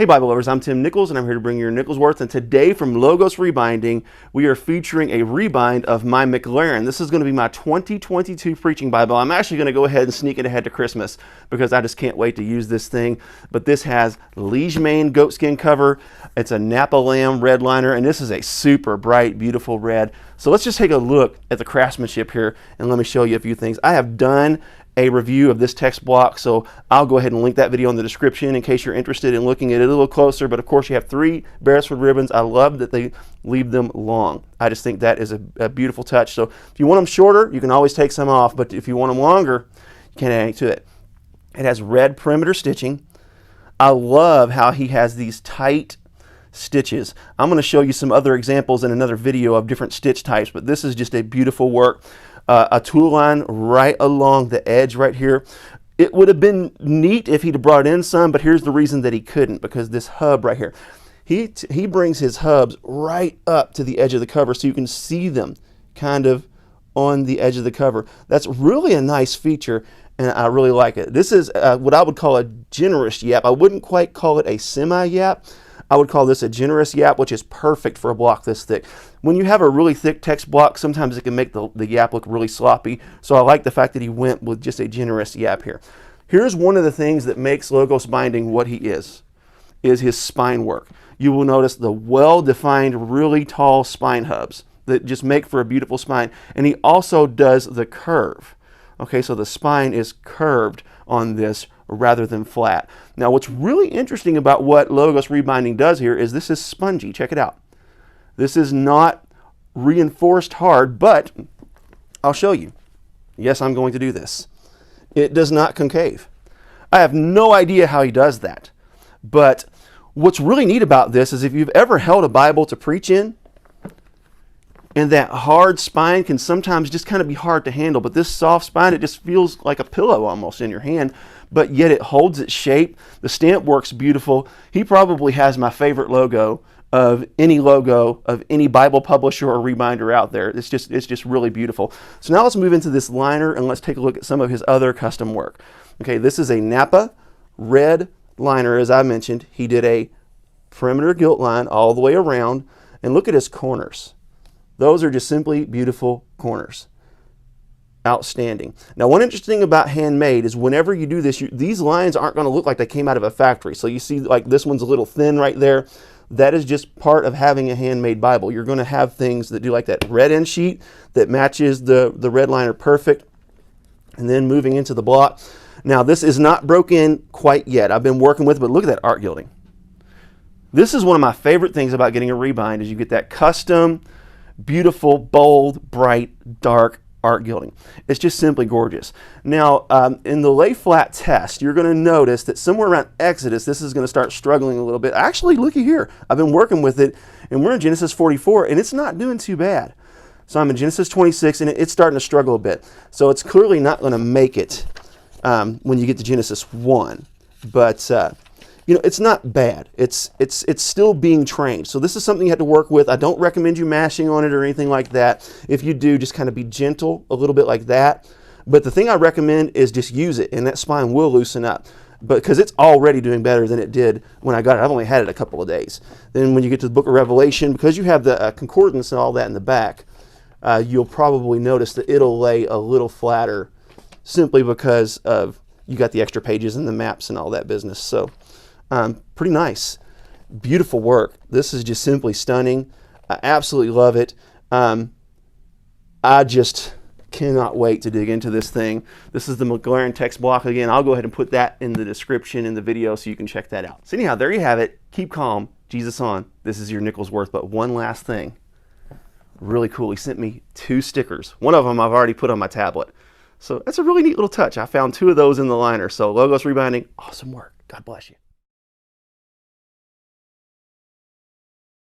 Hey Bible lovers, I'm Tim Nichols and I'm here to bring you your Nichols Worth, and today from Logos Rebinding we are featuring a rebind of my Maclaren. This is going to be my 2022 preaching Bible. I'm actually going to go ahead and sneak it ahead to Christmas because I just can't wait to use this thing. But this has liege mane goatskin cover, it's a Napa Red Liner, and this is a super bright, beautiful red. So let's just take a look at the craftsmanship here and let me show you a few things. I have done a review of this text block, so I'll go ahead and link that video in the description in case you're interested in looking at it a little closer. But of course you have 3 Beresford ribbons. I love that they leave them long. I just think that is a beautiful touch. So if you want them shorter, you can always take some off, but if you want them longer, you can't add anything to it. It has red perimeter stitching. I love how he has these tight stitches. I'm going to show you some other examples in another video of different stitch types, but this is just a beautiful work. A tool line right along the edge right here. It would have been neat if he'd brought in some, but here's the reason that he couldn't, because this hub right here, he brings his hubs right up to the edge of the cover so you can see them kind of on the edge of the cover. That's really a nice feature, and I really like it. This is what I would call a generous yap. I wouldn't quite call it a semi-yap. I would call this a generous yap, which is perfect for a block this thick. When you have a really thick text block, sometimes it can make the yap look really sloppy. So I like the fact that he went with just a generous yap here. Here's one of the things that makes Logos Binding what he is his spine work. You will notice the well-defined, really tall spine hubs that just make for a beautiful spine. And he also does the curve. Okay, so the spine is curved on this rather than flat. Now what's really interesting about what Logos Rebinding does here is this is spongy. Check it out. This is not reinforced hard, but I'll show you. Yes, I'm going to do this. It does not concave. I have no idea how he does that. But what's really neat about this is if you've ever held a Bible to preach in, and that hard spine can sometimes just kind of be hard to handle, but this soft spine, it just feels like a pillow almost in your hand, but yet it holds its shape. The stamp works beautiful. He probably has my favorite logo of any Bible publisher or rebinder out there. It's just really beautiful. So now let's move into this liner and let's take a look at some of his other custom work. Okay, this is a Napa Red Liner. As I mentioned, he did a perimeter gilt line all the way around, and look at his corners. Those are just simply beautiful corners. Outstanding. Now, one interesting thing about handmade is whenever you do this, these lines aren't going to look like they came out of a factory. So you see like this one's a little thin right there. That is just part of having a handmade Bible. You're going to have things that do like that red end sheet that matches the red liner perfect. And then moving into the block. Now, this is not broken quite yet. I've been working with it, but look at that art gilding. This is one of my favorite things about getting a rebind is you get that custom, beautiful, bold, bright, dark art gilding. It's just simply gorgeous. Now, in the lay flat test, you're going to notice that somewhere around Exodus, this is going to start struggling a little bit. Actually, looky here. I've been working with it, and we're in Genesis 44, and it's not doing too bad. So I'm in Genesis 26, and it's starting to struggle a bit. So it's clearly not going to make it when you get to Genesis 1. But you know, it's not bad. It's still being trained. So this is something you have to work with. I don't recommend you mashing on it or anything like that. If you do, just kind of be gentle a little bit like that. But the thing I recommend is just use it, and that spine will loosen up. But because it's already doing better than it did when I got it. I've only had it a couple of days. Then when you get to the book of Revelation, because you have the concordance and all that in the back, you'll probably notice that it'll lay a little flatter simply because of you got the extra pages and the maps and all that business. So pretty nice. Beautiful work. This is just simply stunning. I absolutely love it. I just cannot wait to dig into this thing. This is the Maclaren text block again. I'll go ahead and put that in the description in the video so you can check that out. So anyhow, there you have it. Keep calm. Jesus on. This is your Nichols Worth. But one last thing. Really cool. He sent me 2 stickers. One of them I've already put on my tablet. So that's a really neat little touch. I found 2 of those in the liner. So Logos Rebinding, awesome work. God bless you.